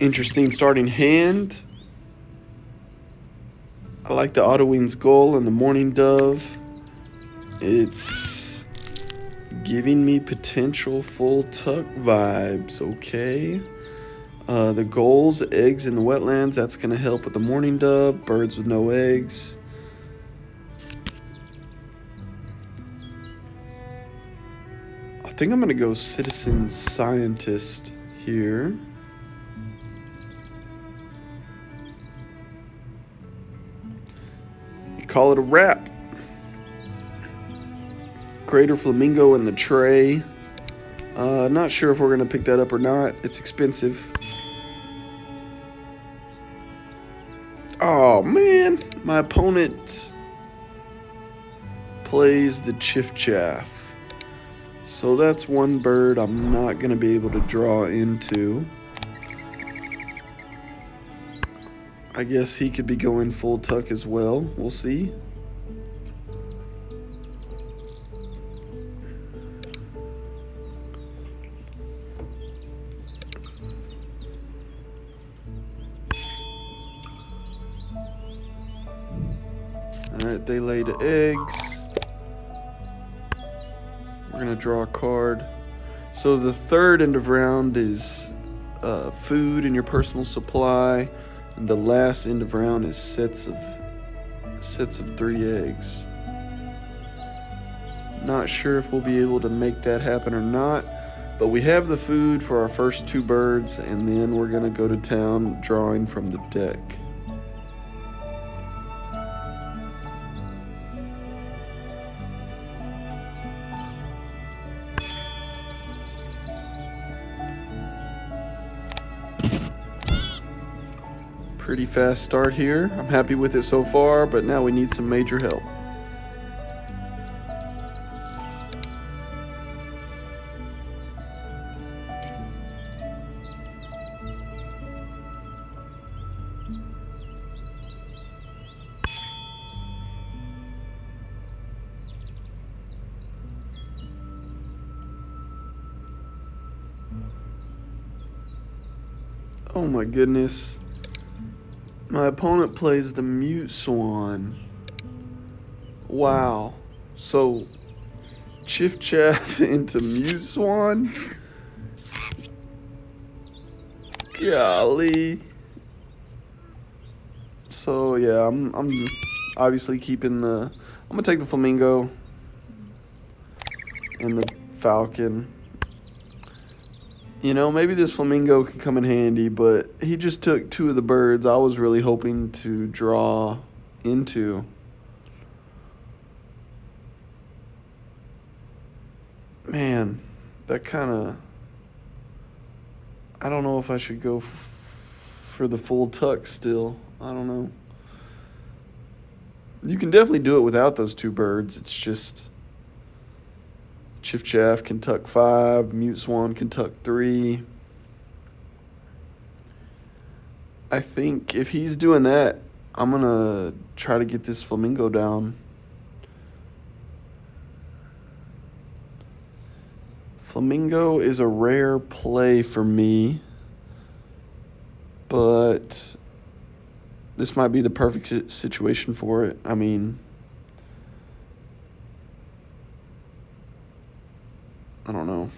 Interesting starting hand. I like the Auto Wings Gull and the Morning Dove. It's giving me potential full tuck vibes, okay? The gulls, eggs in the wetlands, that's going to help with the Morning Dove. Birds with no eggs. I think I'm going to go Citizen Scientist here. Call it a wrap. Greater Flamingo in the tray. Not sure if we're going to pick that up or not. It's expensive. Oh, man. My opponent plays the Chiff Chaff. So that's one bird I'm not going to be able to draw into. I guess he could be going full tuck as well. We'll see. Alright, they laid eggs. We're going to draw a card. So the third end of round is food in your personal supply. And the last end of round is sets of 3 eggs. Not sure if we'll be able to make that happen or not. But we have the food for our first 2 birds. And then we're going to go to town drawing from the deck. Pretty fast start here. I'm happy with it so far, but now we need some major help. Oh my goodness. My opponent plays the Mute Swan. Wow. So, Chiff Chaff into Mute Swan? Golly. So, yeah, I'm obviously keeping I'm going to take the Flamingo and the Falcon. You know, maybe this Flamingo can come in handy, but he just took 2 of the birds I was really hoping to draw into. Man, that kind of... I don't know if I should go for the full tuck still. I don't know. You can definitely do it without those 2 birds. It's just... Chiff Chaff can tuck 5. Mute Swan can tuck 3. I think if he's doing that, I'm going to try to get this Flamingo down. Flamingo is a rare play for me, but this might be the perfect situation for it. I mean... I don't know.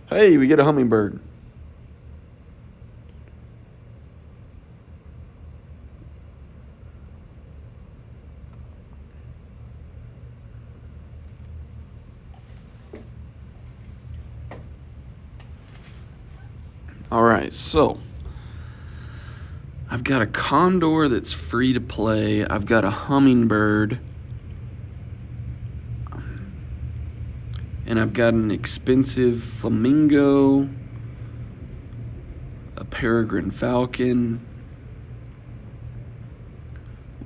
Hey, we get a hummingbird. All right, so I've got a condor that's free to play. I've got a hummingbird. And I've got an expensive Flamingo, a peregrine falcon.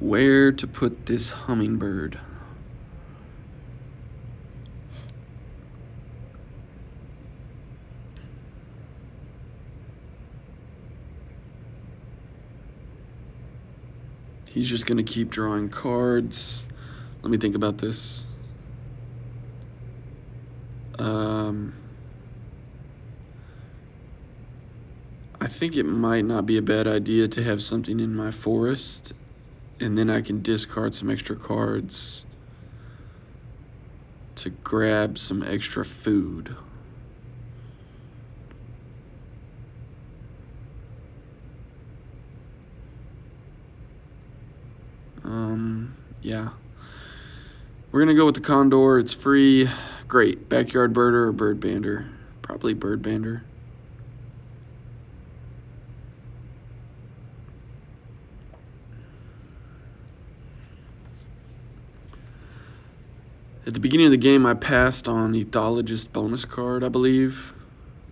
Where to put this hummingbird? He's just going to keep drawing cards. Let me think about this. think it might not be a bad idea to have something in my forest, and then I can discard some extra cards to grab some extra food. Yeah. We're gonna go with the condor. It's free. Great. Backyard birder or bird bander? Probably bird bander. At the beginning of the game, I passed on ethologist bonus card, I believe.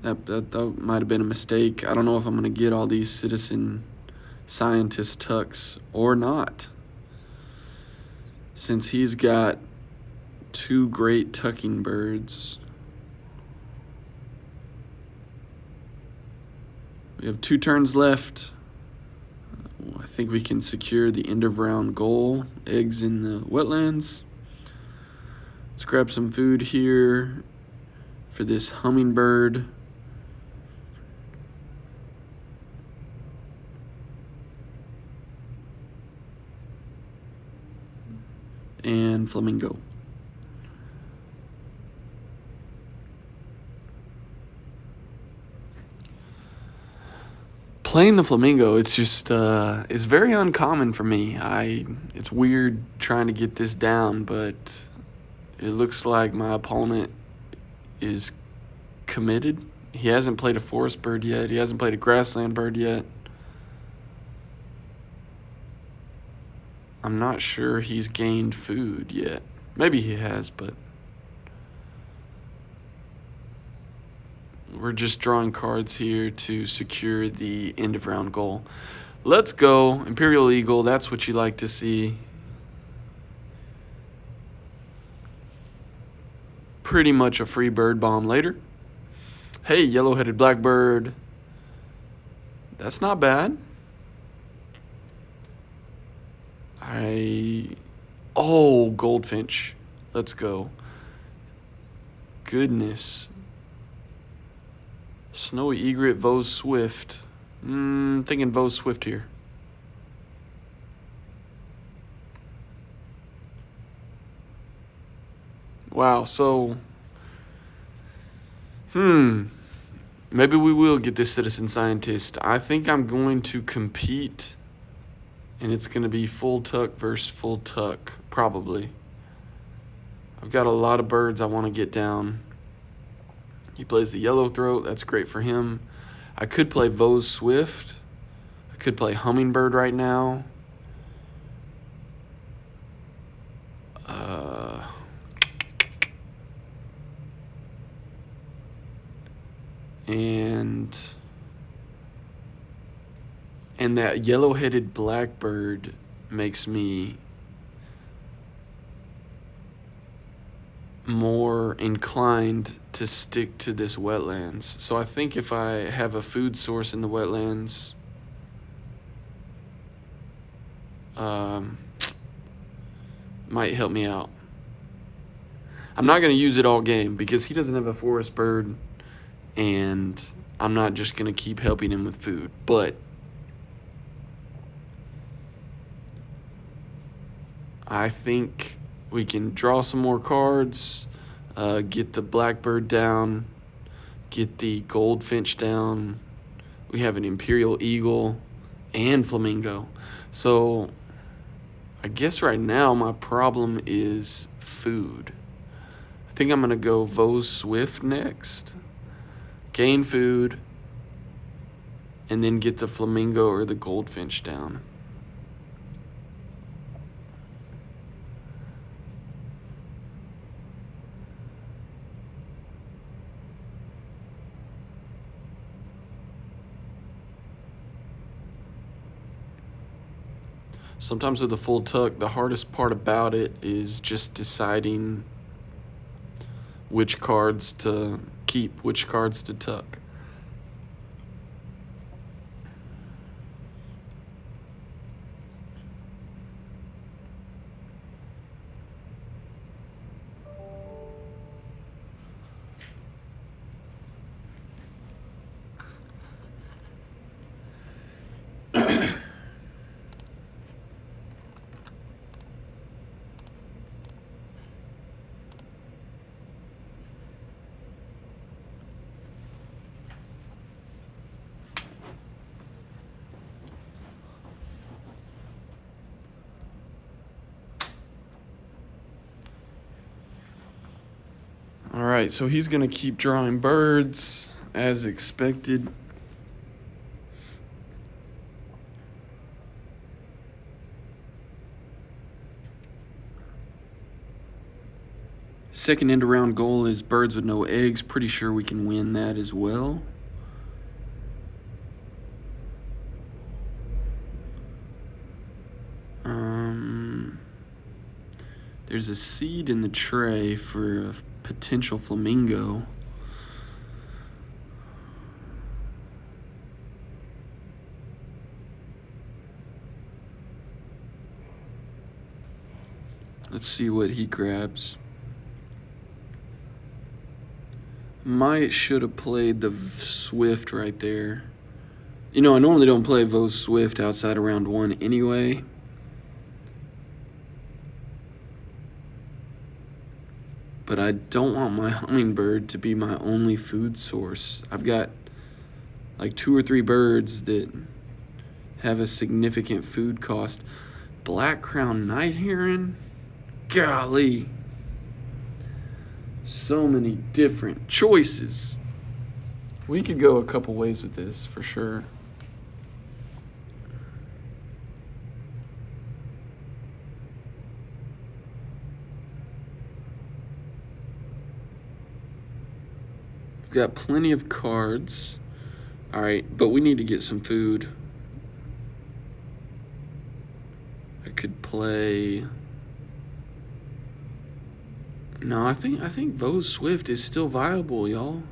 That might have been a mistake. I don't know if I'm gonna get all these citizen scientist tucks or not, since he's got 2 great tucking birds. We have 2 turns left. I think we can secure the end of round goal, eggs in the wetlands. Let's grab some food here for this hummingbird. And flamingo. Playing the flamingo, it's just it's very uncommon for me. It's weird trying to get this down, but it looks like my opponent is committed. He hasn't played a forest bird yet. He hasn't played a grassland bird yet. I'm not sure he's gained food yet. Maybe he has, but we're just drawing cards here to secure the end of round goal. Let's go. Imperial Eagle, that's what you like to see. Pretty much a free bird bomb later. Hey, yellow-headed blackbird. That's not bad. Oh, goldfinch. Let's go. Goodness. Snowy egret, Vose Swift. Thinking Vose Swift here. Wow, so maybe we will get this citizen scientist. I think I'm going to compete, and it's going to be full tuck versus full tuck, probably. I've got a lot of birds I want to get down. He plays the yellow throat. That's great for him. I could play Vose Swift. I could play Hummingbird right now. And that yellow-headed blackbird makes me more inclined to stick to this wetlands. So I think if I have a food source in the wetlands, might help me out. I'm not going to use it all game because he doesn't have a forest bird, and I'm not just going to keep helping him with food. But I think we can draw some more cards, get the blackbird down, get the goldfinch down. We have an imperial eagle and flamingo. So I guess right now my problem is food. I think I'm going to go Vose Swift next. Gain food, and then get the flamingo or the goldfinch down. Sometimes with a full tuck, the hardest part about it is just deciding which cards to keep, which cards to tuck. right, so he's going to keep drawing birds as expected. Second end around goal is birds with no eggs. Pretty sure we can win that as well. There's a seed in the tray for a potential flamingo. Let's see what he grabs. Might should have played the Swift right there. You know, I normally don't play Vos Swift outside of round 1 anyway. But I don't want my hummingbird to be my only food source. I've got like 2 or 3 birds that have a significant food cost. Black crown night heron? Golly. So many different choices. We could go a couple ways with this for sure. We've got plenty of cards. All right, but we need to get some food. I could play. No, I think Vos Swift is still viable, y'all.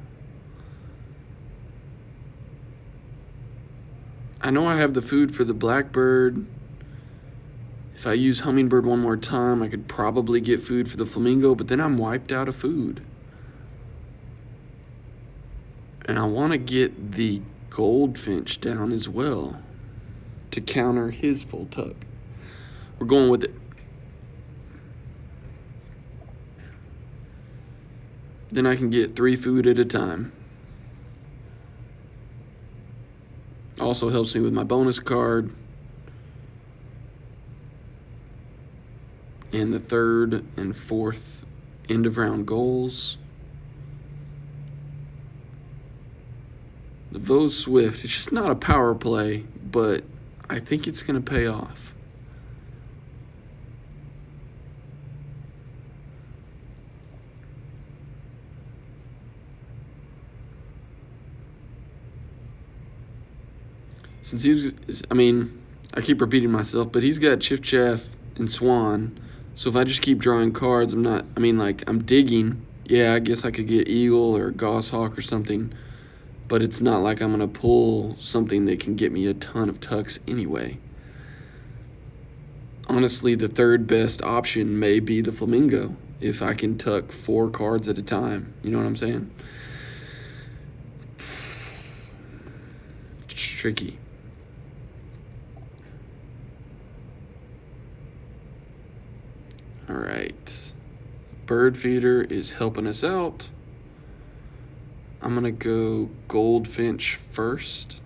I know I have the food for the blackbird. If I use hummingbird one more time, I could probably get food for the flamingo, but then I'm wiped out of food. And I want to get the goldfinch down as well to counter his full tuck. We're going with it. Then I can get 3 food at a time. Also helps me with my bonus card. And the 3rd and 4th end of round goals. The Vos Swift, it's just not a power play, but I think it's going to pay off. Since I keep repeating myself, but he's got Chiff Chaff and Swan. So if I just keep drawing cards, I'm digging. Yeah, I guess I could get Eagle or Goshawk or something. But it's not like I'm going to pull something that can get me a ton of tucks anyway. Honestly, the 3rd best option may be the flamingo if I can tuck 4 cards at a time. You know what I'm saying? It's tricky. All right. Bird feeder is helping us out. I'm going to go goldfinch first.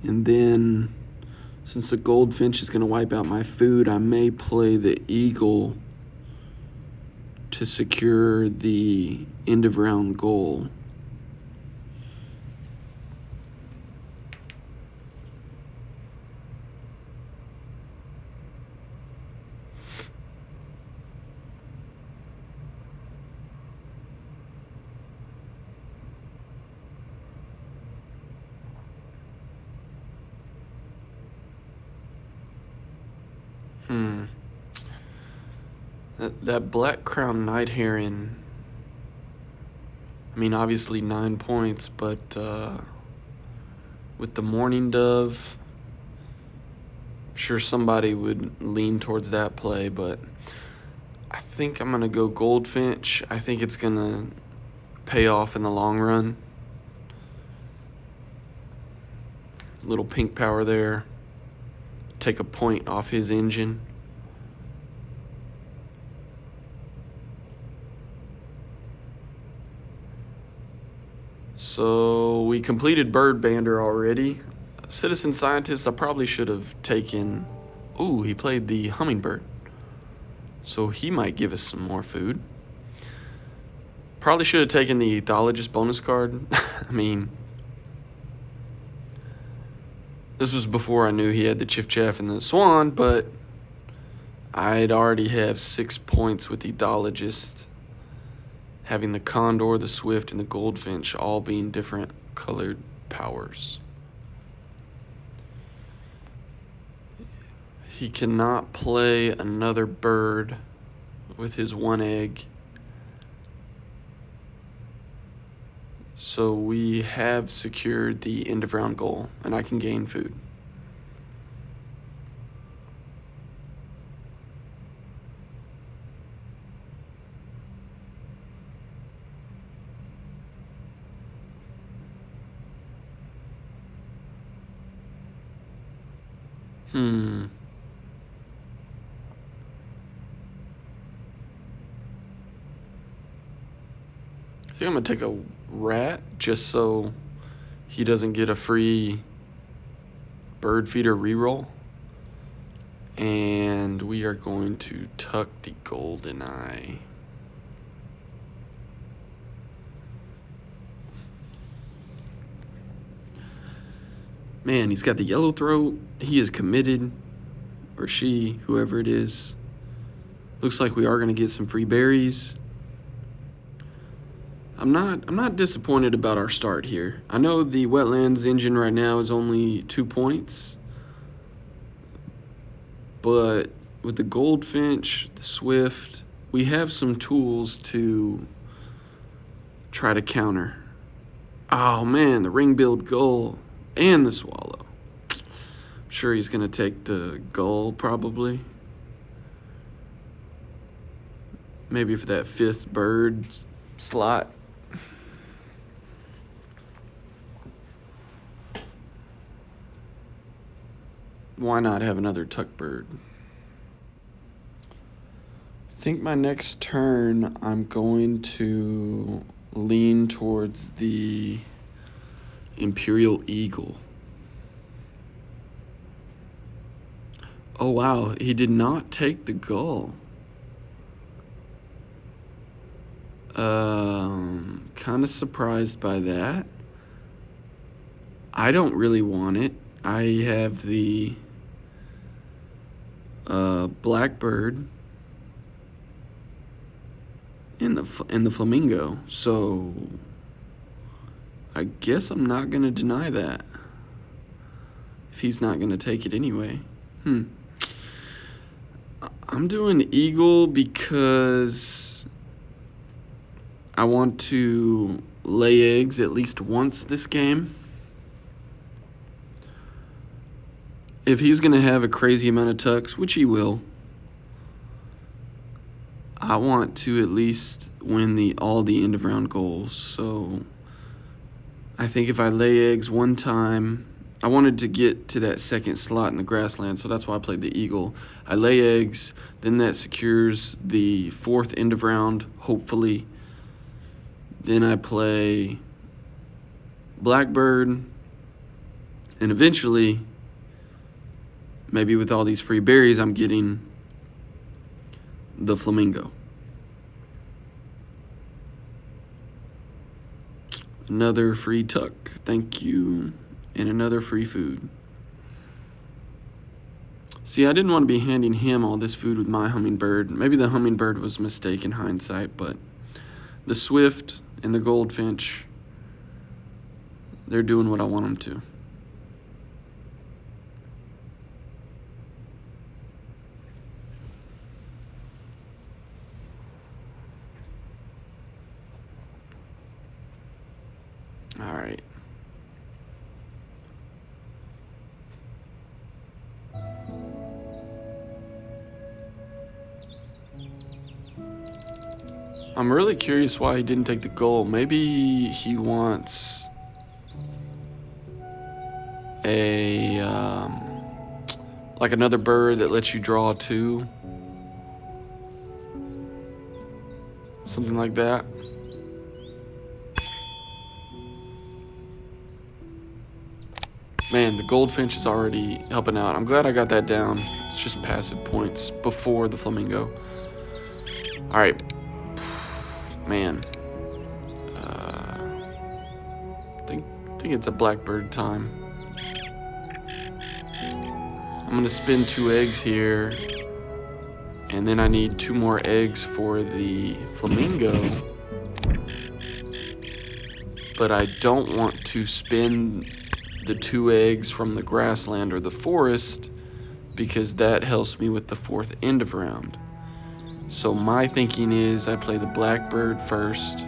And then, since the goldfinch is going to wipe out my food, I may play the eagle to secure the end of round goal. That black crown night heron, obviously 9 points, but with the mourning dove, I'm sure somebody would lean towards that play, but I think I'm going to go goldfinch. I think it's going to pay off in the long run. Little pink power there. Take a point off his engine. So we completed Bird Bander already. Citizen Scientist, I probably should have taken... Ooh, he played the Hummingbird. So he might give us some more food. Probably should have taken the Ethologist bonus card. I mean... This was before I knew he had the Chiff Chaff and the Swan, but... I'd already have 6 points with the Ethologist. Having the Condor, the Swift, and the Goldfinch all being different colored powers. He cannot play another bird with his 1 egg. So we have secured the end of round goal, and I can gain food. I think I'm going to take a rat just so he doesn't get a free bird feeder reroll. And we are going to tuck the golden eye. Man, he's got the yellow throat. He is committed. Or she, whoever it is. Looks like we are going to get some free berries. I'm not disappointed about our start here. I know the Wetlands engine right now is only 2 points. But with the Goldfinch, the Swift, we have some tools to try to counter. Oh man, the ring-billed gull and the swallow. I'm sure he's going to take the gull probably. Maybe for that 5th bird slot. Why not have another tuck bird? I think my next turn I'm going to lean towards the Imperial Eagle. Oh wow, he did not take the gull. Kind of surprised by that. I don't really want it. I have the blackbird and the flamingo, so I guess I'm not gonna deny that if he's not gonna take it anyway. I'm doing eagle because I want to lay eggs at least once this game. If he's going to have a crazy amount of tucks, which he will, I want to at least win all the end of round goals. So I think if I lay eggs one time, I wanted to get to that 2nd slot in the grassland, so that's why I played the eagle. I lay eggs, then that secures the 4th end of round, hopefully. Then I play blackbird, and eventually, maybe with all these free berries, I'm getting the flamingo. Another free tuck, thank you, and another free food. See, I didn't want to be handing him all this food with my hummingbird. Maybe the hummingbird was a mistake in hindsight, but the Swift and the Goldfinch, they're doing what I want them to. All right. I'm really curious why he didn't take the goal. Maybe he wants a like another bird that lets you draw 2. Something like that. Man, the goldfinch is already helping out. I'm glad I got that down. It's just passive points before the flamingo. All right. Man. I think it's a blackbird time. I'm gonna spin 2 eggs here, and then I need 2 more eggs for the flamingo. But I don't want to spin the 2 eggs from the grassland or the forest because that helps me with the 4th end of round. So my thinking is I play the blackbird first,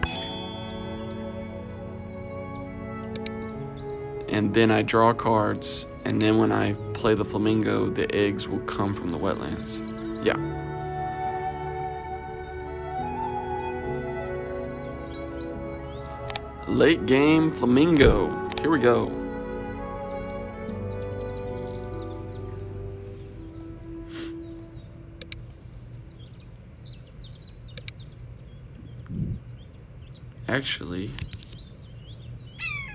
and then I draw cards, and then when I play the flamingo, the eggs will come from the wetlands. Yeah. Late game flamingo. Here we go. Actually,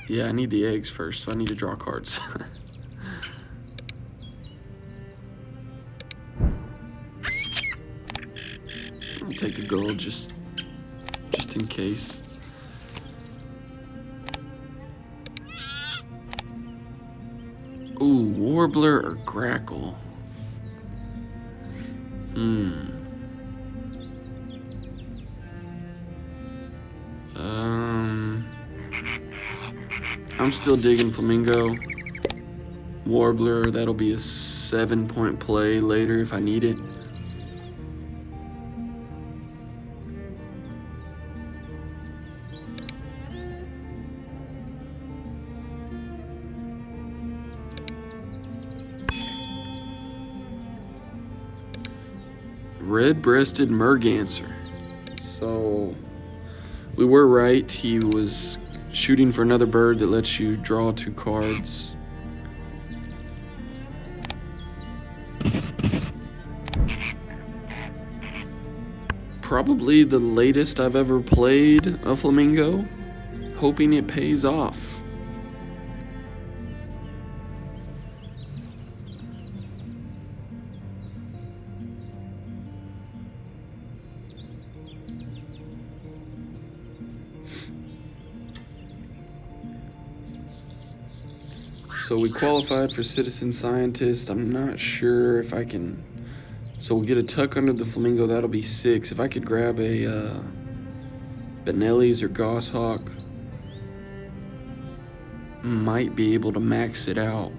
yeah, I need the eggs first, so I need to draw cards. I'll take a gold just in case. Ooh, warbler or grackle? I'm still digging flamingo. Warbler, that'll be a 7-point play later if I need it. Red-breasted merganser. So we were right. He was shooting for another bird that lets you draw 2 cards. Probably the latest I've ever played a flamingo, hoping it pays off. So we qualified for citizen scientist. I'm not sure if I can. So we'll get a tuck under the flamingo. That'll be 6. If I could grab a Benelli's or goshawk, might be able to max it out.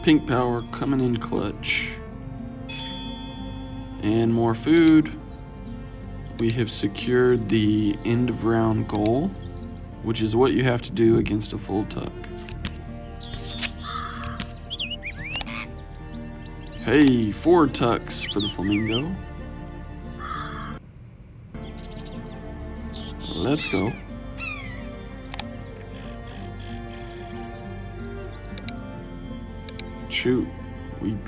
Pink power coming in clutch. And more food. We have secured the end of round goal, which is what you have to do against a full tuck. Hey, 4 tucks for the flamingo. Let's go. Shoot,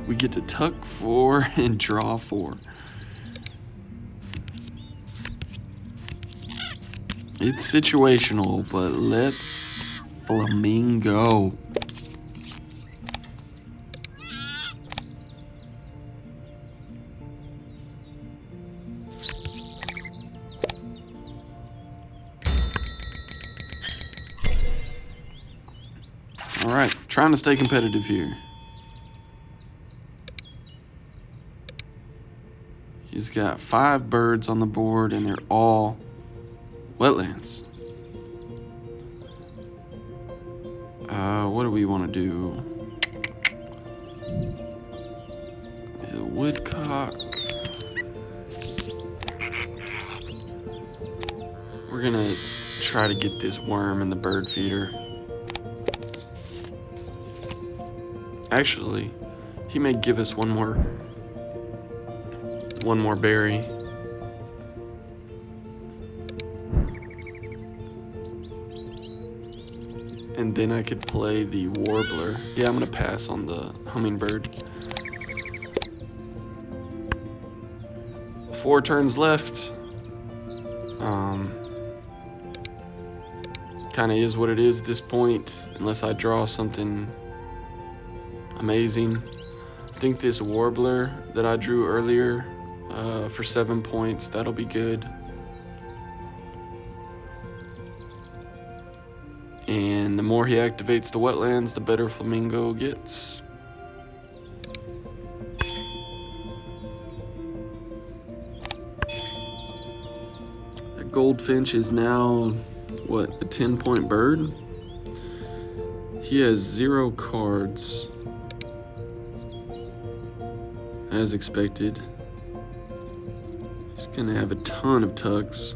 we get to tuck 4 and draw 4. It's situational, but let's flamingo. All right, trying to stay competitive here. He's got 5 birds on the board, and they're all wetlands. What do we want to do? The woodcock. We're gonna try to get this worm in the bird feeder. Actually, he may give us one more berry. And and then I could play the warbler. Yeah, I'm gonna pass on the hummingbird. 4 turns left. Kind of is what it is at this point, unless I draw something amazing. I think this warbler that I drew earlier for 7 points, that'll be good. And the more he activates the wetlands, the better Flamingo gets. The goldfinch is now, what, a 10-point bird? He has 0 cards, as expected. He's gonna have a ton of tucks.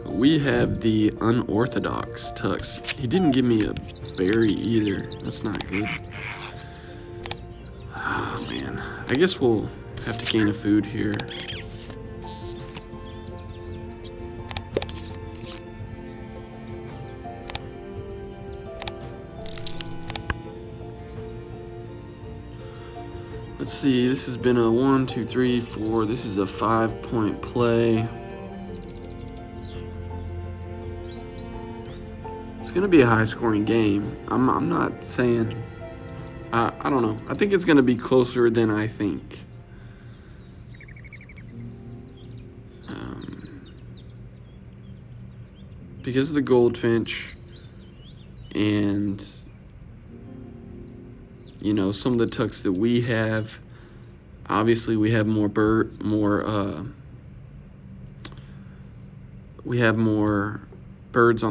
We have the unorthodox tucks. He didn't give me a berry either. That's not good. Oh man, I guess we'll have to gain a food here. Let's see, this has been a 1, 2, 3, 4. This is a 5-point play. It's gonna be a high-scoring game. I'm not saying. I don't know. I think it's gonna be closer than I think. Because of the goldfinch, and you know, some of the tucks that we have. Obviously, we have more birds on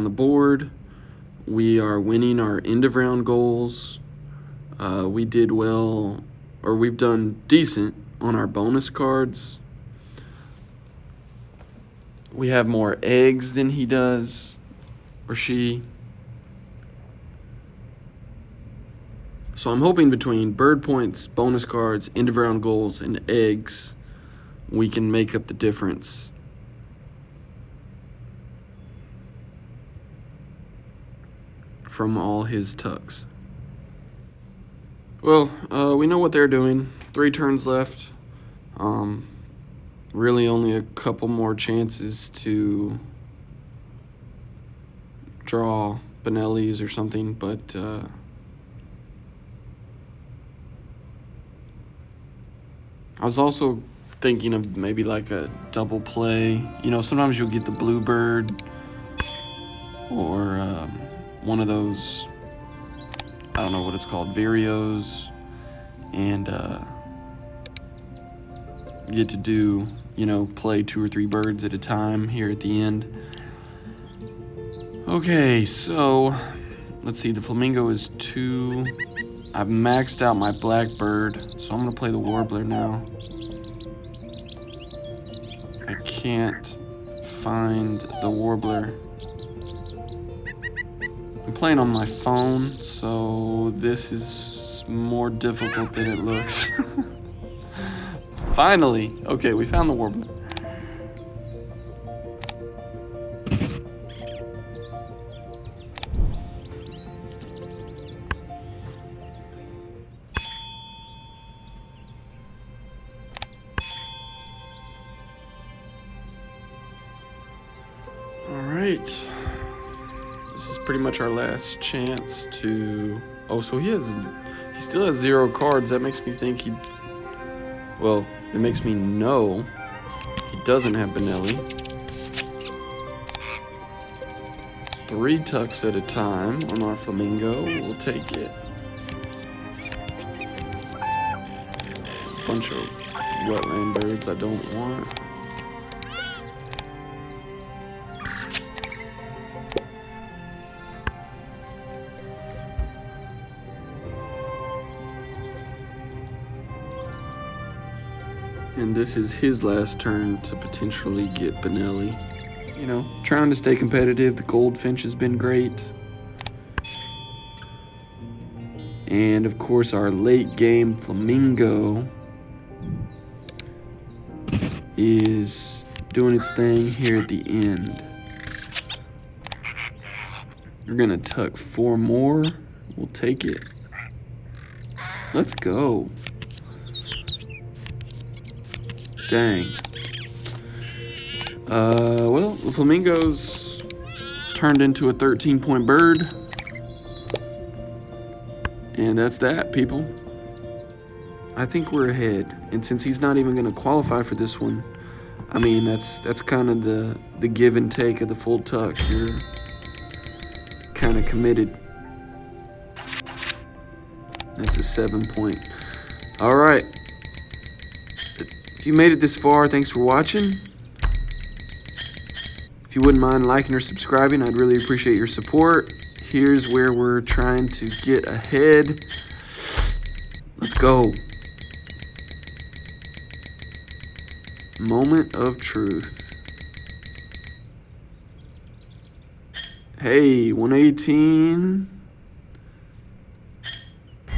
the board. We are winning our end of round goals. We did well, or we've done decent on our bonus cards. We have more eggs than he does, or she. So I'm hoping between bird points, bonus cards, end of round goals, and eggs, we can make up the difference. From all his tucks. Well, we know what they're doing. 3 turns left. Really only a couple more chances to draw Benelli's or something, but I was also thinking of maybe like a double play. You know, sometimes you'll get the bluebird or one of those, I don't know what it's called, Vireos, and get to do, you know, play 2 or 3 birds at a time here at the end. Okay, so let's see, the flamingo is 2. I've maxed out my blackbird, so I'm gonna play the warbler now. I can't find the warbler. I'm playing on my phone, so this is more difficult than it looks. Finally! Okay, we found the warbler. Alright. This is pretty much our last chance to... Oh, so he still has 0 cards. That makes me think he... Well, it makes me know he doesn't have Benelli. 3 tucks at a time on our flamingo. We'll take it. Bunch of wetland birds I don't want. And this is his last turn to potentially get Benelli. You know, trying to stay competitive. The goldfinch has been great. And of course our late game flamingo is doing its thing here at the end. We're gonna tuck 4 more. We'll take it. Let's go. Dang. Well, the flamingos turned into a 13-point bird. And that's that, people. I think we're ahead. And since he's not even gonna qualify for this one, I mean, that's kind of the give and take of the full tuck. You're kind of committed. That's a 7-point. All right. If you made it this far, thanks for watching. If you wouldn't mind liking or subscribing, I'd really appreciate your support. Here's where we're trying to get ahead. Let's go. Moment of truth. Hey, 118.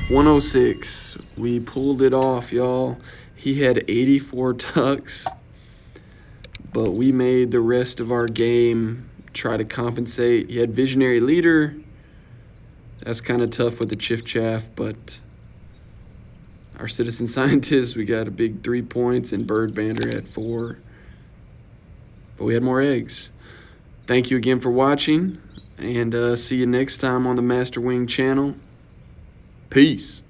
106. We pulled it off, y'all. He had 84 tucks, but we made the rest of our game try to compensate. He had Visionary Leader. That's kind of tough with the Chiff Chaff, but our Citizen Scientist, we got a big 3 points, and Bird Bander had 4. But we had more eggs. Thank you again for watching, and see you next time on the Master Wing channel. Peace.